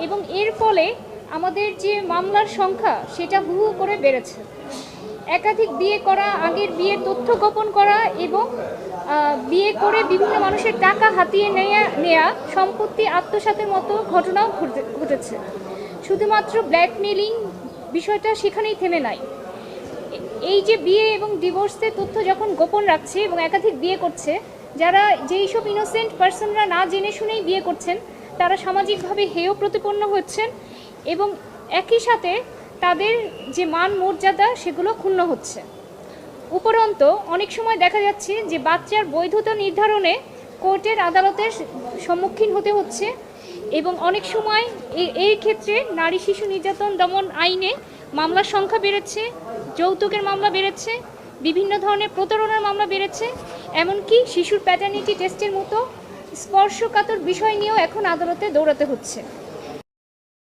এবং এর ফলে আমাদের যে মামলার সংখ্যা সেটা হু হু করে বেড়েছে। একাধিক বিয়ে করা, আগের বিয়ের তথ্য গোপন করা এবং বিয়ে করে বিভিন্ন মানুষের টাকা হাতিয়ে নেয়া, সম্পত্তি আত্মসাতের মতো ঘটনাও ঘটেছে। শুধুমাত্র ব্ল্যাকমেলিং বিষয়টা সেখানেই থেমে নাই। এই যে বিয়ে এবং ডিভোর্সের তথ্য যখন গোপন রাখছে এবং একাধিক বিয়ে করছে, যারা যেই সব ইনোসেন্ট পার্সনরা না জেনে শুনেই বিয়ে করছেন তারা সামাজিকভাবে হেয় প্রতিপন্ন হচ্ছেন এবং একই সাথে তাদের যে মান মর্যাদা সেগুলো ক্ষুণ্ণ হচ্ছে। উপরন্ত অনেক সময় দেখা যাচ্ছে যে বাচ্চার বৈধতা নির্ধারণে কোর্টের আদালতের সম্মুখীন হতে হচ্ছে এবং অনেক সময় এই ক্ষেত্রে নারী শিশু নির্যাতন দমন আইনে মামলার সংখ্যা বেড়েছে, যৌতুকের মামলা বেড়েছে, বিভিন্ন ধরনের প্রতারণার মামলা বেড়েছে, এমনকি শিশুর প্যাটার্নিটি টেস্টের মতো স্পর্শকাতর বিষয় নিয়েও এখন আদালতে দৌড়াতে হচ্ছে।